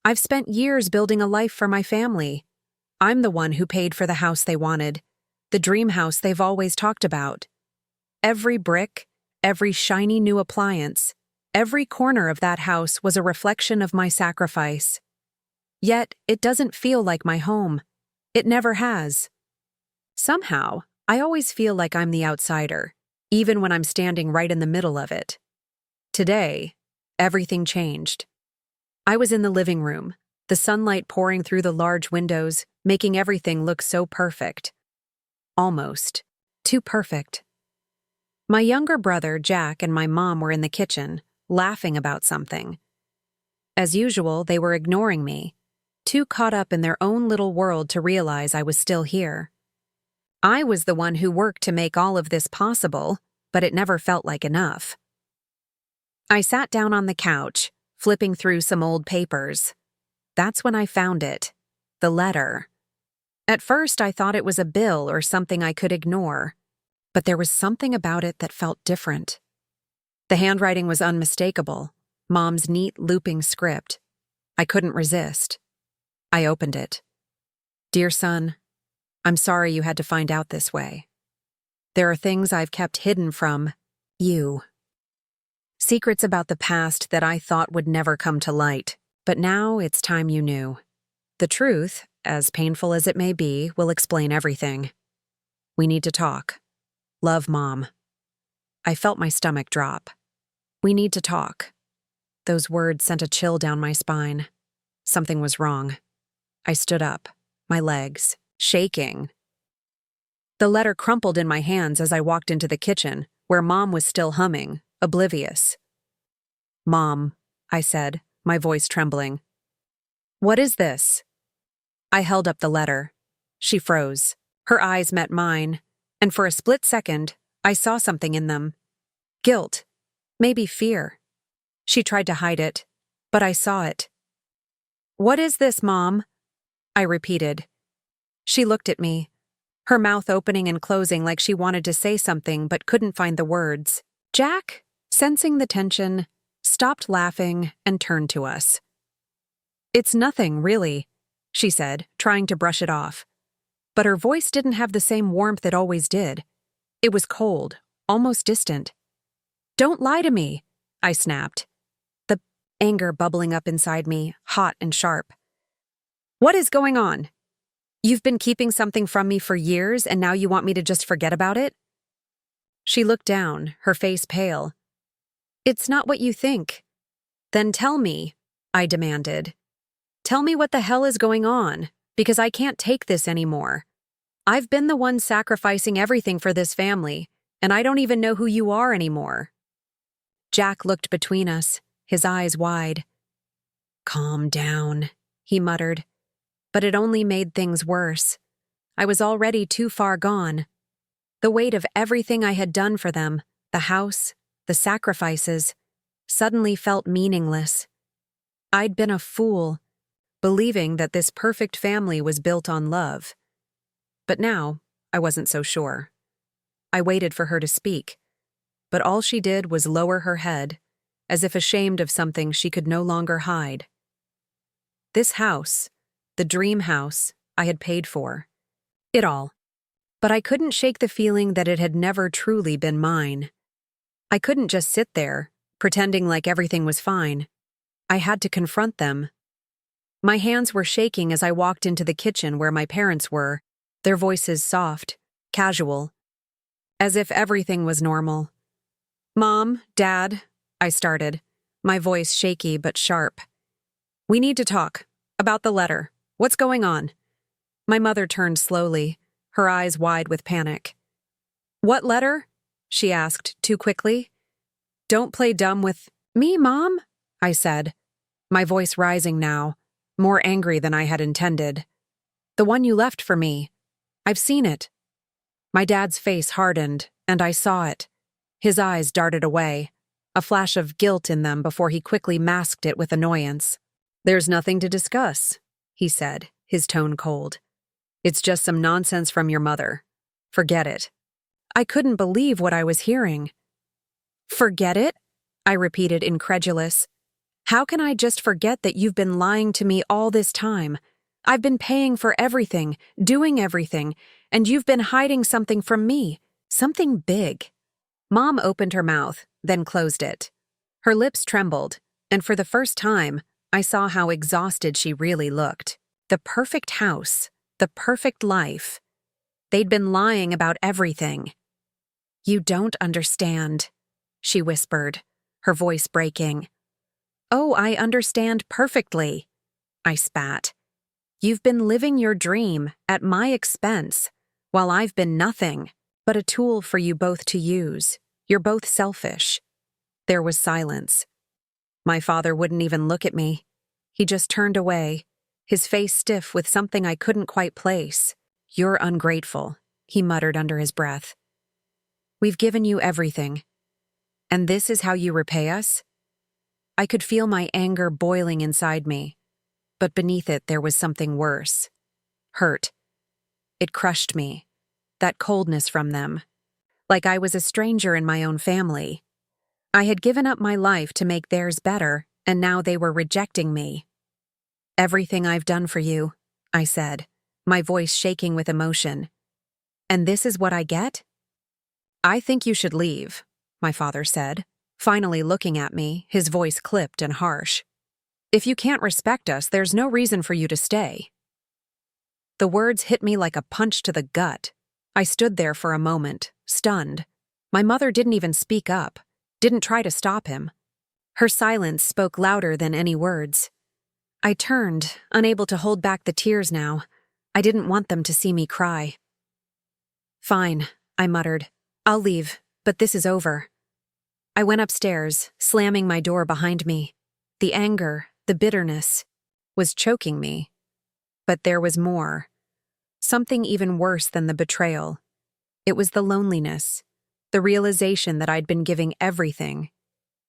I've spent years building a life for my family. I'm the one who paid for the house they wanted, the dream house they've always talked about. Every brick, every shiny new appliance, every corner of that house was a reflection of my sacrifice. Yet, it doesn't feel like my home. It never has. Somehow, I always feel like I'm the outsider, even when I'm standing right in the middle of it. Today, everything changed. I was in the living room, the sunlight pouring through the large windows, making everything look so perfect. Almost. Too perfect. My younger brother, Jack, and my mom were in the kitchen, laughing about something. As usual, they were ignoring me, too caught up in their own little world to realize I was still here. I was the one who worked to make all of this possible, but it never felt like enough. I sat down on the couch, flipping through some old papers. That's when I found it. The letter. At first, I thought it was a bill or something I could ignore, but there was something about it that felt different. The handwriting was unmistakable, Mom's neat looping script. I couldn't resist. I opened it. Dear son, I'm sorry you had to find out this way. There are things I've kept hidden from you. Secrets about the past that I thought would never come to light, but now it's time you knew. The truth, as painful as it may be, will explain everything. We need to talk. Love, Mom. I felt my stomach drop. We need to talk. Those words sent a chill down my spine. Something was wrong. I stood up, my legs shaking. The letter crumpled in my hands as I walked into the kitchen, where Mom was still humming, oblivious. Mom, I said, my voice trembling. What is this? I held up the letter. She froze. Her eyes met mine, and for a split second, I saw something in them. Guilt. Maybe fear. She tried to hide it, but I saw it. What is this, Mom? I repeated. She looked at me, her mouth opening and closing like she wanted to say something but couldn't find the words. Jack, sensing the tension, stopped laughing and turned to us. It's nothing, really, she said, trying to brush it off. But her voice didn't have the same warmth it always did. It was cold, almost distant. Don't lie to me, I snapped, the anger bubbling up inside me, hot and sharp. What is going on? You've been keeping something from me for years, and now you want me to just forget about it? She looked down, her face pale. It's not what you think. Then tell me, I demanded. Tell me what the hell is going on, because I can't take this anymore. I've been the one sacrificing everything for this family, and I don't even know who you are anymore. Jack looked between us, his eyes wide. Calm down, he muttered. But it only made things worse. I was already too far gone. The weight of everything I had done for them, the house, the sacrifices, suddenly felt meaningless. I'd been a fool, believing that this perfect family was built on love. But now, I wasn't so sure. I waited for her to speak, but all she did was lower her head, as if ashamed of something she could no longer hide. This house, the dream house, I had paid for. It all. But I couldn't shake the feeling that it had never truly been mine. I couldn't just sit there, pretending like everything was fine. I had to confront them. My hands were shaking as I walked into the kitchen where my parents were, their voices soft, casual, as if everything was normal. Mom, Dad, I started, my voice shaky but sharp. We need to talk. About the letter. What's going on? My mother turned slowly, her eyes wide with panic. What letter? She asked, too quickly. Don't play dumb with me, Mom, I said, my voice rising now, more angry than I had intended. The one you left for me. I've seen it. My dad's face hardened, and I saw it. His eyes darted away, a flash of guilt in them before he quickly masked it with annoyance. There's nothing to discuss, he said, his tone cold. It's just some nonsense from your mother. Forget it. I couldn't believe what I was hearing. Forget it? I repeated, incredulous. How can I just forget that you've been lying to me all this time? I've been paying for everything, doing everything, and you've been hiding something from me. Something big. Mom opened her mouth, then closed it. Her lips trembled, and for the first time, I saw how exhausted she really looked. The perfect house, the perfect life. They'd been lying about everything. You don't understand, she whispered, her voice breaking. Oh, I understand perfectly, I spat. You've been living your dream at my expense, while I've been nothing but a tool for you both to use. You're both selfish. There was silence. My father wouldn't even look at me. He just turned away, his face stiff with something I couldn't quite place. You're ungrateful, he muttered under his breath. We've given you everything. And this is how you repay us? I could feel my anger boiling inside me, but beneath it there was something worse. Hurt. It crushed me. That coldness from them. Like I was a stranger in my own family. I had given up my life to make theirs better, and now they were rejecting me. Everything I've done for you, I said, my voice shaking with emotion. And this is what I get? I think you should leave, my father said, finally looking at me, his voice clipped and harsh. If you can't respect us, there's no reason for you to stay. The words hit me like a punch to the gut. I stood there for a moment, stunned. My mother didn't even speak up, didn't try to stop him. Her silence spoke louder than any words. I turned, unable to hold back the tears now. I didn't want them to see me cry. Fine, I muttered. I'll leave, but this is over. I went upstairs, slamming my door behind me. The anger, the bitterness, was choking me. But there was more. Something even worse than the betrayal. It was the loneliness, the realization that I'd been giving everything,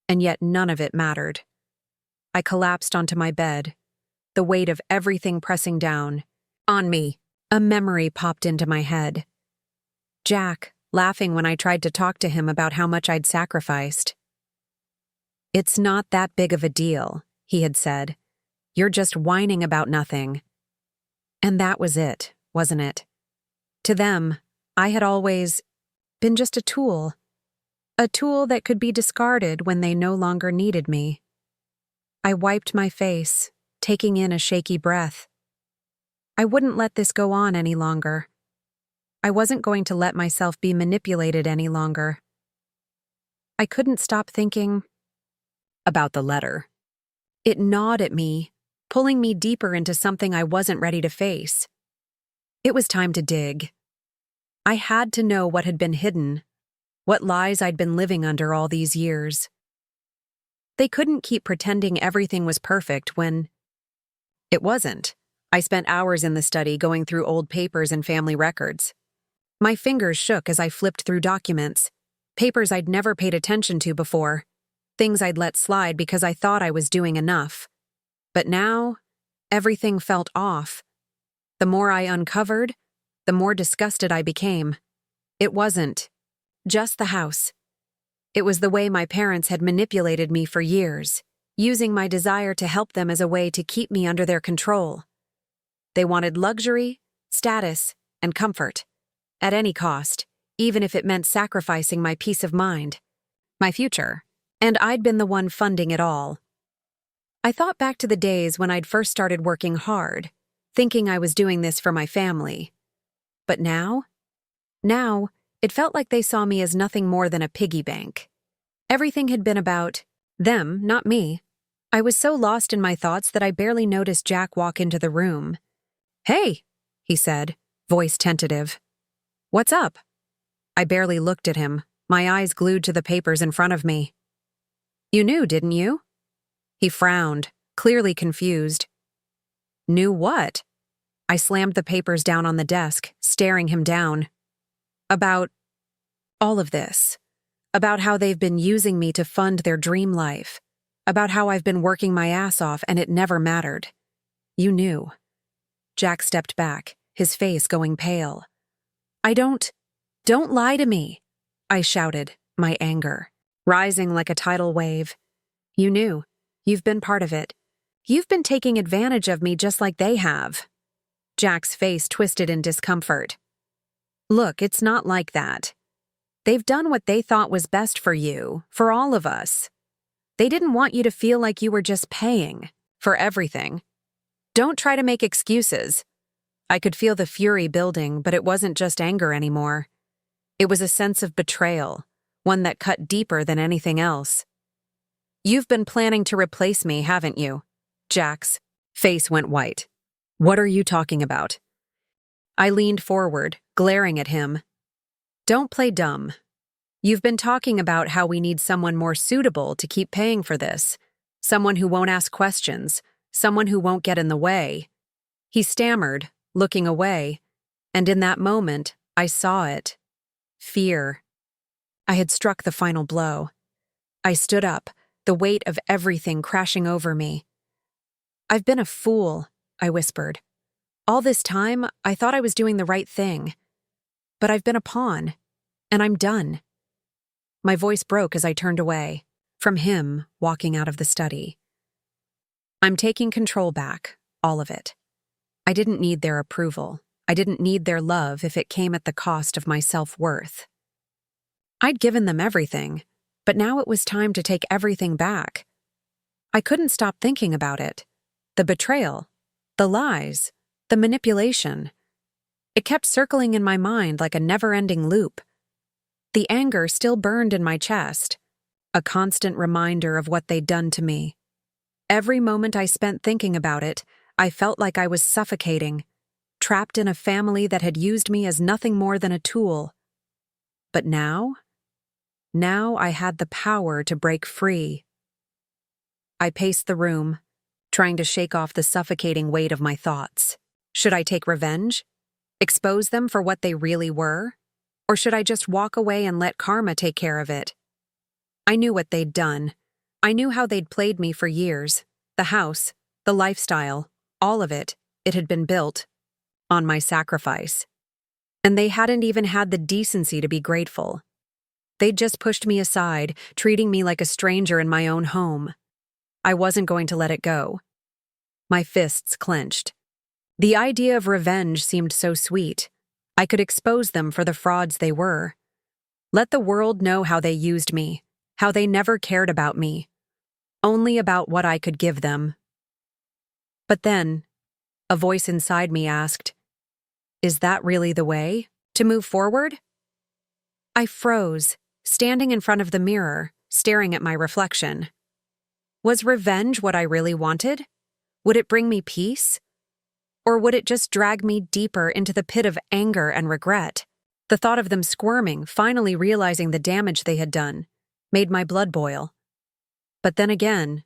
and yet none of it mattered. I collapsed onto my bed, the weight of everything pressing down on me. A memory popped into my head. Jack, laughing when I tried to talk to him about how much I'd sacrificed. It's not that big of a deal, he had said. You're just whining about nothing. And that was it, wasn't it? To them, I had always been just a tool that could be discarded when they no longer needed me. I wiped my face, taking in a shaky breath. I wouldn't let this go on any longer. I wasn't going to let myself be manipulated any longer. I couldn't stop thinking about the letter. It gnawed at me, pulling me deeper into something I wasn't ready to face. It was time to dig. I had to know what had been hidden, what lies I'd been living under all these years. They couldn't keep pretending everything was perfect when it wasn't. I spent hours in the study going through old papers and family records. My fingers shook as I flipped through documents, papers I'd never paid attention to before, things I'd let slide because I thought I was doing enough. But now, everything felt off. The more I uncovered, the more disgusted I became. It wasn't just the house. It was the way my parents had manipulated me for years, using my desire to help them as a way to keep me under their control. They wanted luxury, status, and comfort, at any cost, even if it meant sacrificing my peace of mind, my future, and I'd been the one funding it all. I thought back to the days when I'd first started working hard, thinking I was doing this for my family. But now, it felt like they saw me as nothing more than a piggy bank. Everything had been about them, not me. I was so lost in my thoughts that I barely noticed Jack walk into the room. "Hey," he said, voice tentative. "What's up?" I barely looked at him, my eyes glued to the papers in front of me. "You knew, didn't you?" He frowned, clearly confused. "Knew what?" I slammed the papers down on the desk, staring him down. "About all of this. About how they've been using me to fund their dream life. About how I've been working my ass off and it never mattered. You knew." Jack stepped back, his face going pale. Don't lie to me," I shouted, my anger rising like a tidal wave. You knew. You've been part of it. You've been taking advantage of me just like they have." Jack's face twisted in discomfort. "Look, it's not like that. They've done what they thought was best for you, for all of us. They didn't want you to feel like you were just paying for everything. Don't try to make excuses." I could feel the fury building, but it wasn't just anger anymore. It was a sense of betrayal, one that cut deeper than anything else. "You've been planning to replace me, haven't you?" Jack's face went white. "What are you talking about?" I leaned forward, glaring at him. "Don't play dumb. You've been talking about how we need someone more suitable to keep paying for this, someone who won't ask questions, someone who won't get in the way." He stammered, looking away, and in that moment, I saw it. Fear. I had struck the final blow. I stood up, the weight of everything crashing over me. "I've been a fool," I whispered. "All this time, I thought I was doing the right thing. But I've been a pawn, and I'm done." My voice broke as I turned away, from him walking out of the study. I'm taking control back, all of it. I didn't need their approval. I didn't need their love if it came at the cost of my self-worth. I'd given them everything, but now it was time to take everything back. I couldn't stop thinking about it. The betrayal, the lies, the manipulation. It kept circling in my mind like a never-ending loop. The anger still burned in my chest, a constant reminder of what they'd done to me. Every moment I spent thinking about it, I felt like I was suffocating, trapped in a family that had used me as nothing more than a tool. But now I had the power to break free. I paced the room, trying to shake off the suffocating weight of my thoughts. Should I take revenge? Expose them for what they really were? Or should I just walk away and let karma take care of it? I knew what they'd done. I knew how they'd played me for years. The house, the lifestyle, all of it, it had been built on my sacrifice. And they hadn't even had the decency to be grateful. They'd just pushed me aside, treating me like a stranger in my own home. I wasn't going to let it go. My fists clenched. The idea of revenge seemed so sweet. I could expose them for the frauds they were. Let the world know how they used me, how they never cared about me, only about what I could give them. But then, a voice inside me asked, "Is that really the way to move forward?" I froze, standing in front of the mirror, staring at my reflection. Was revenge what I really wanted? Would it bring me peace? Or would it just drag me deeper into the pit of anger and regret? The thought of them squirming, finally realizing the damage they had done, made my blood boil. But then again,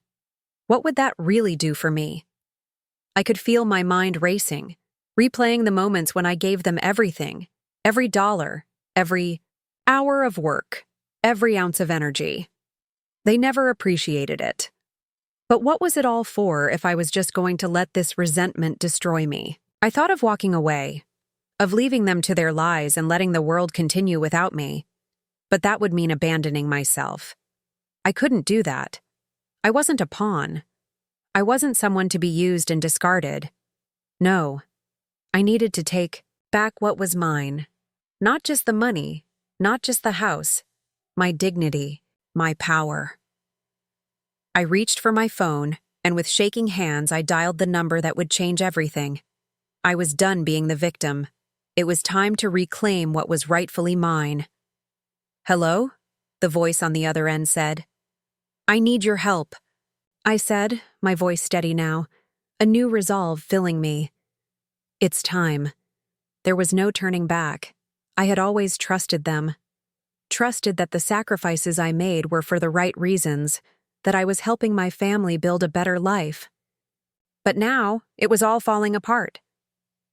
what would that really do for me? I could feel my mind racing, replaying the moments when I gave them everything, every dollar, every hour of work, every ounce of energy. They never appreciated it. But what was it all for if I was just going to let this resentment destroy me? I thought of walking away, of leaving them to their lies and letting the world continue without me. But that would mean abandoning myself. I couldn't do that. I wasn't a pawn. I wasn't someone to be used and discarded. No, I needed to take back what was mine. Not just the money, not just the house, my dignity, my power. I reached for my phone, and with shaking hands I dialed the number that would change everything. I was done being the victim. It was time to reclaim what was rightfully mine. "Hello?" the voice on the other end said. "I need your help," I said, my voice steady now, a new resolve filling me. It's time. There was no turning back. I had always trusted them. Trusted that the sacrifices I made were for the right reasons, that I was helping my family build a better life. But now, it was all falling apart.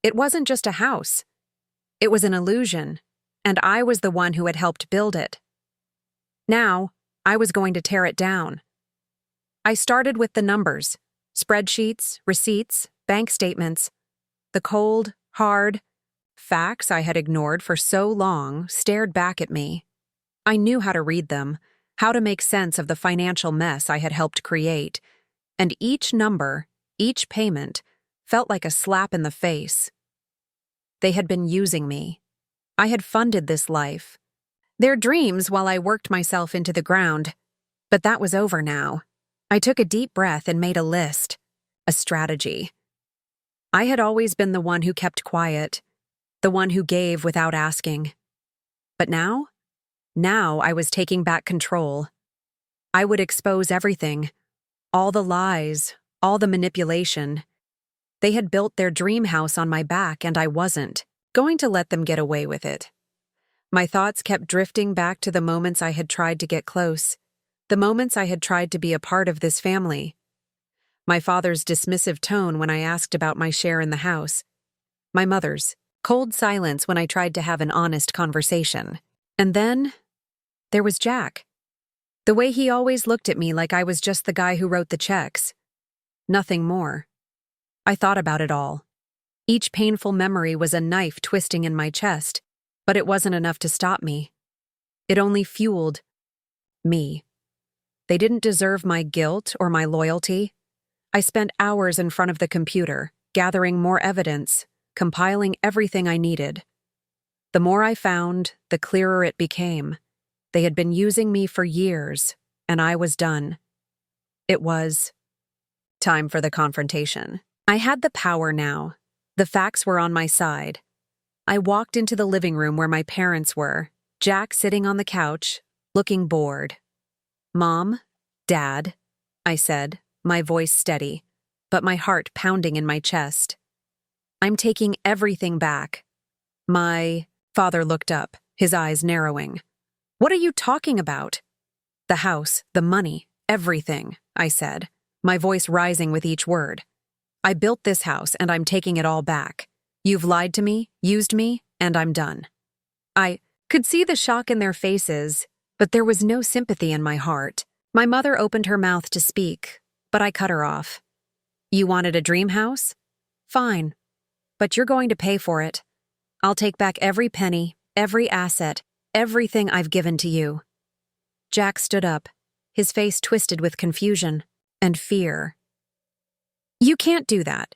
It wasn't just a house. It was an illusion, and I was the one who had helped build it. Now, I was going to tear it down. I started with the numbers, spreadsheets, receipts, bank statements. The cold, hard facts I had ignored for so long stared back at me. I knew how to read them, how to make sense of the financial mess I had helped create, and each number, each payment, felt like a slap in the face. They had been using me. I had funded this life. Their dreams while I worked myself into the ground. But that was over now. I took a deep breath and made a list, a strategy. I had always been the one who kept quiet, the one who gave without asking. But now I was taking back control. I would expose everything, all the lies, all the manipulation. They had built their dream house on my back, and I wasn't going to let them get away with it. My thoughts kept drifting back to the moments I had tried to get close, the moments I had tried to be a part of this family. My father's dismissive tone when I asked about my share in the house. My mother's cold silence when I tried to have an honest conversation. And then there was Jack. The way he always looked at me like I was just the guy who wrote the checks. Nothing more. I thought about it all. Each painful memory was a knife twisting in my chest, but it wasn't enough to stop me. It only fueled me. They didn't deserve my guilt or my loyalty. I spent hours in front of the computer, gathering more evidence, compiling everything I needed. The more I found, the clearer it became. They had been using me for years, and I was done. It was time for the confrontation. I had the power now. The facts were on my side. I walked into the living room where my parents were, Jack sitting on the couch, looking bored. "Mom, Dad," I said, my voice steady, but my heart pounding in my chest. "I'm taking everything back." My father looked up, his eyes narrowing. "What are you talking about?" "The house, the money, everything," I said, my voice rising with each word. "I built this house and I'm taking it all back. You've lied to me, used me, and I'm done." I could see the shock in their faces, but there was no sympathy in my heart. My mother opened her mouth to speak, but I cut her off. "You wanted a dream house? Fine. But you're going to pay for it. I'll take back every penny, every asset, everything I've given to you." Jack stood up, his face twisted with confusion and fear. "You can't do that.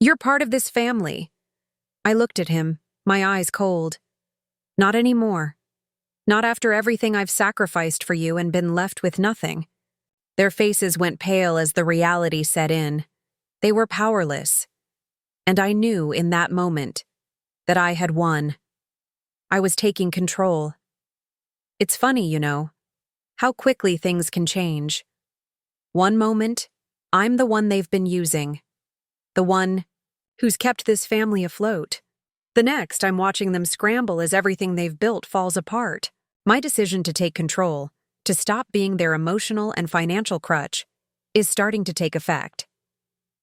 You're part of this family." I looked at him, my eyes cold. "Not anymore. Not after everything I've sacrificed for you and been left with nothing." Their faces went pale as the reality set in. They were powerless. And I knew in that moment that I had won. I was taking control. It's funny, how quickly things can change. One moment, I'm the one they've been using. The one who's kept this family afloat. The next, I'm watching them scramble as everything they've built falls apart. My decision to take control, to stop being their emotional and financial crutch, is starting to take effect.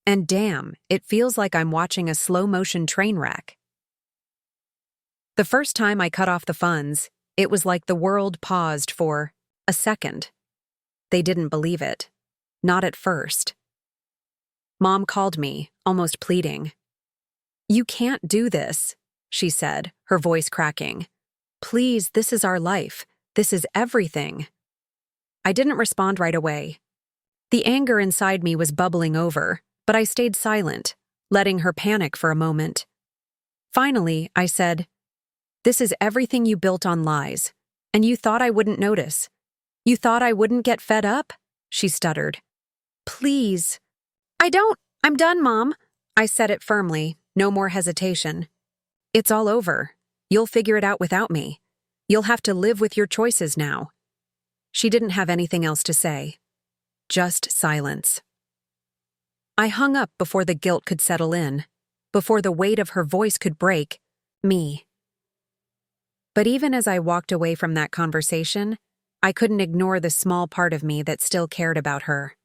And damn, it feels like I'm watching a slow-motion train wreck. The first time I cut off the funds, it was like the world paused for a second. They didn't believe it. Not at first. Mom called me, almost pleading. "You can't do this," she said, her voice cracking. "Please, this is our life. This is everything." I didn't respond right away. The anger inside me was bubbling over, but I stayed silent, letting her panic for a moment. Finally, I said, "This is everything you built on lies, and you thought I wouldn't notice. You thought I wouldn't get fed up?" she stuttered. "Please." I'm done, Mom." I said it firmly, no more hesitation. "It's all over. You'll figure it out without me. You'll have to live with your choices now." She didn't have anything else to say. Just silence. I hung up before the guilt could settle in, before the weight of her voice could break me. But even as I walked away from that conversation, I couldn't ignore the small part of me that still cared about her.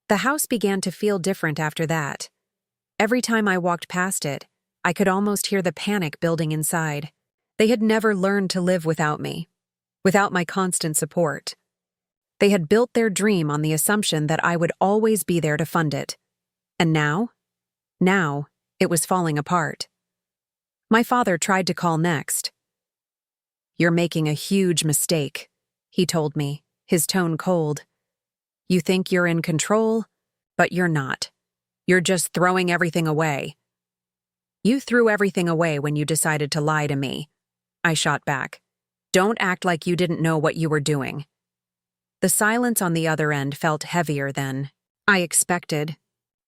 The house began to feel different after that. Every time I walked past it, I could almost hear the panic building inside. They had never learned to live without me, without my constant support. They had built their dream on the assumption that I would always be there to fund it. And now, it was falling apart. My father tried to call next. "You're making a huge mistake," he told me, his tone cold. "You think you're in control, But you're not. You're just throwing everything away. You threw everything away when you decided to lie to me, I shot back. Don't act like you didn't know what you were doing. The silence on the other end felt heavier than I expected.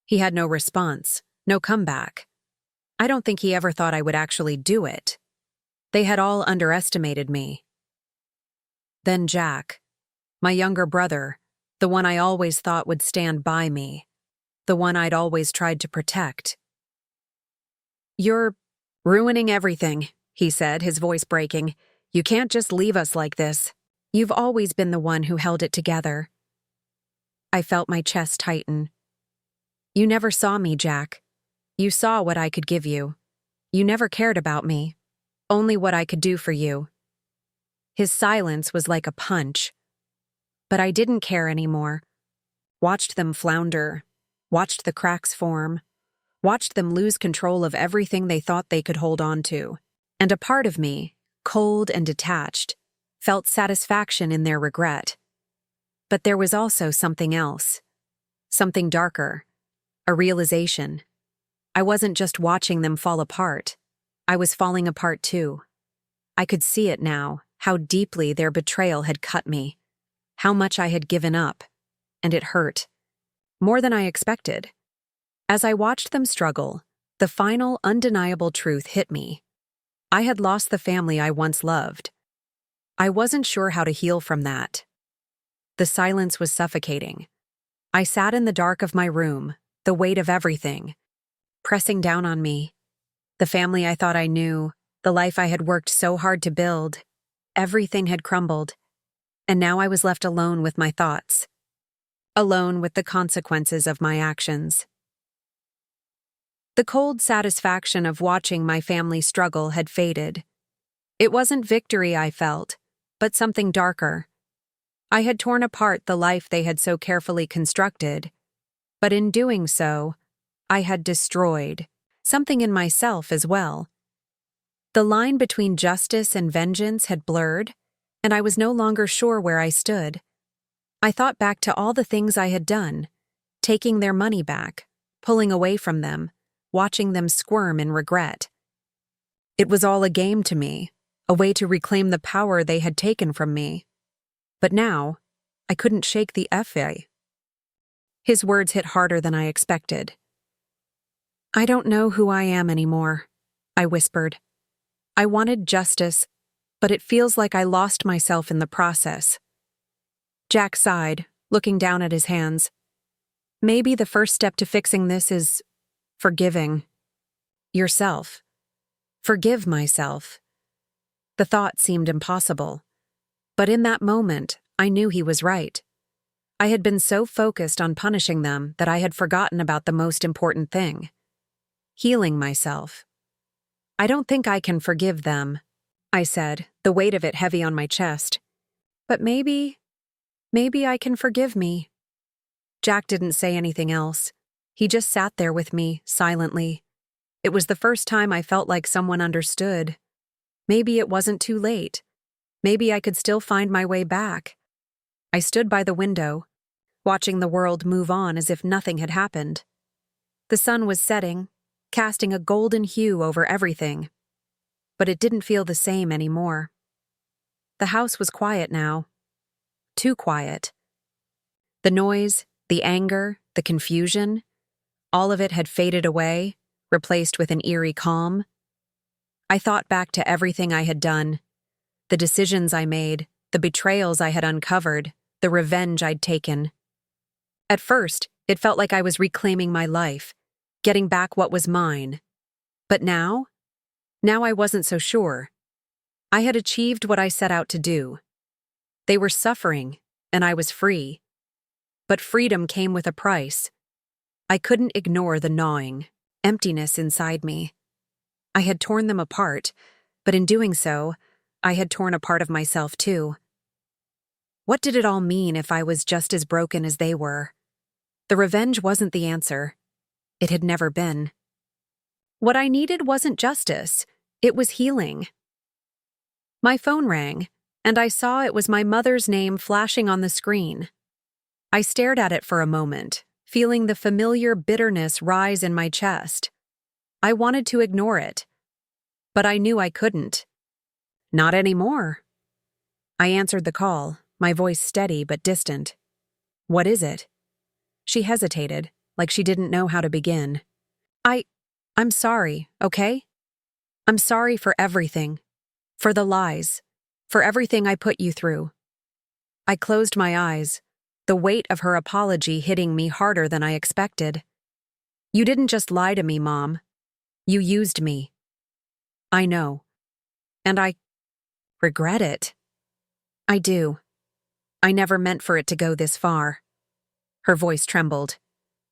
He had no response, no comeback. I don't think he ever thought I would actually do it. They had all underestimated me. Then Jack, my younger brother, the one I always thought would stand by me, the one I'd always tried to protect. You're ruining everything, he said, his voice breaking. You can't just leave us like this. You've always been the one who held it together. I felt my chest tighten. You never saw me, Jack. You saw what I could give you. You never cared about me, only what I could do for you. His silence was like a punch. But I didn't care anymore. Watched them flounder, watched the cracks form, watched them lose control of everything they thought they could hold on to. And a part of me, cold and detached, felt satisfaction in their regret. But there was also something else. Something darker. A realization. I wasn't just watching them fall apart. I was falling apart too. I could see it now, how deeply their betrayal had cut me. How much I had given up. And it hurt. More than I expected. As I watched them struggle, the final undeniable truth hit me. I had lost the family I once loved. I wasn't sure how to heal from that. The silence was suffocating. I sat in the dark of my room, the weight of everything, pressing down on me. The family I thought I knew, the life I had worked so hard to build, everything had crumbled. And now I was left alone with my thoughts. Alone with the consequences of my actions. The cold satisfaction of watching my family struggle had faded. It wasn't victory I felt, but something darker. I had torn apart the life they had so carefully constructed, but in doing so, I had destroyed something in myself as well. The line between justice and vengeance had blurred, and I was no longer sure where I stood. I thought back to all the things I had done, taking their money back, pulling away from them, watching them squirm in regret. It was all a game to me, a way to reclaim the power they had taken from me. But now, I couldn't shake the FA. His words hit harder than I expected. I don't know who I am anymore, I whispered. I wanted justice, but it feels like I lost myself in the process. Jack sighed, looking down at his hands. Maybe the first step to fixing this is forgiving yourself. Forgive myself. The thought seemed impossible. But in that moment, I knew he was right. I had been so focused on punishing them that I had forgotten about the most important thing. Healing myself. I don't think I can forgive them, I said, the weight of it heavy on my chest. But maybe I can forgive me. Jack didn't say anything else. He just sat there with me, silently. It was the first time I felt like someone understood. Maybe it wasn't too late. Maybe I could still find my way back. I stood by the window, watching the world move on as if nothing had happened. The sun was setting, casting a golden hue over everything. But it didn't feel the same anymore. The house was quiet now. Too quiet. The noise, the anger, the confusion, all of it had faded away, replaced with an eerie calm. I thought back to everything I had done, the decisions I made, the betrayals I had uncovered, the revenge I'd taken. At first, it felt like I was reclaiming my life, getting back what was mine. But now I wasn't so sure. I had achieved what I set out to do. They were suffering, and I was free. But freedom came with a price. I couldn't ignore the gnawing, emptiness inside me. I had torn them apart, but in doing so, I had torn a part of myself too. What did it all mean if I was just as broken as they were? The revenge wasn't the answer. It had never been. What I needed wasn't justice, it was healing. My phone rang, and I saw it was my mother's name flashing on the screen. I stared at it for a moment, feeling the familiar bitterness rise in my chest. I wanted to ignore it, but I knew I couldn't. Not anymore. I answered the call, my voice steady but distant. What is it? She hesitated, like she didn't know how to begin. I'm sorry, okay? I'm sorry for everything. For the lies. For everything I put you through. I closed my eyes, the weight of her apology hitting me harder than I expected. You didn't just lie to me, Mom. You used me. I know. And I regret it. I do. I never meant for it to go this far. Her voice trembled.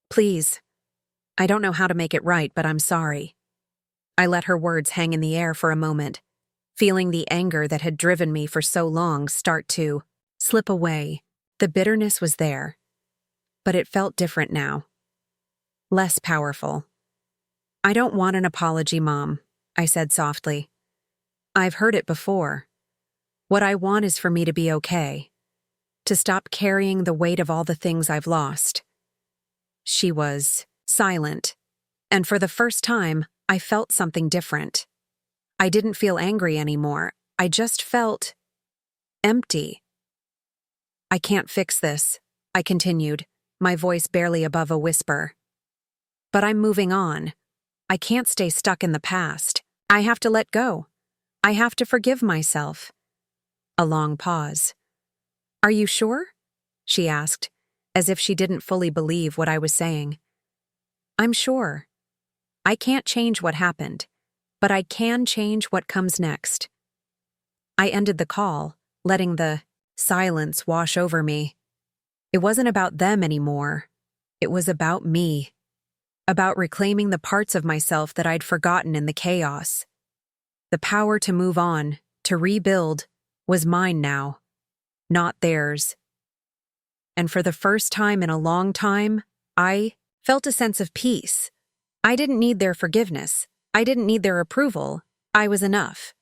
Please. I don't know how to make it right, but I'm sorry. I let her words hang in the air for a moment, feeling the anger that had driven me for so long start to slip away. The bitterness was there, but it felt different now. Less powerful. I don't want an apology, Mom, I said softly. I've heard it before. What I want is for me to be okay. To stop carrying the weight of all the things I've lost. She was silent, and for the first time, I felt something different. I didn't feel angry anymore. I just felt empty. I can't fix this, I continued, my voice barely above a whisper. But I'm moving on. I can't stay stuck in the past. I have to let go. I have to forgive myself. A long pause. Are you sure? She asked, as if she didn't fully believe what I was saying. I'm sure. I can't change what happened, but I can change what comes next. I ended the call, letting the silence wash over me. It wasn't about them anymore. It was about me. About reclaiming the parts of myself that I'd forgotten in the chaos. The power to move on, to rebuild, was mine now, not theirs. And for the first time in a long time, I felt a sense of peace. I didn't need their forgiveness. I didn't need their approval. I was enough.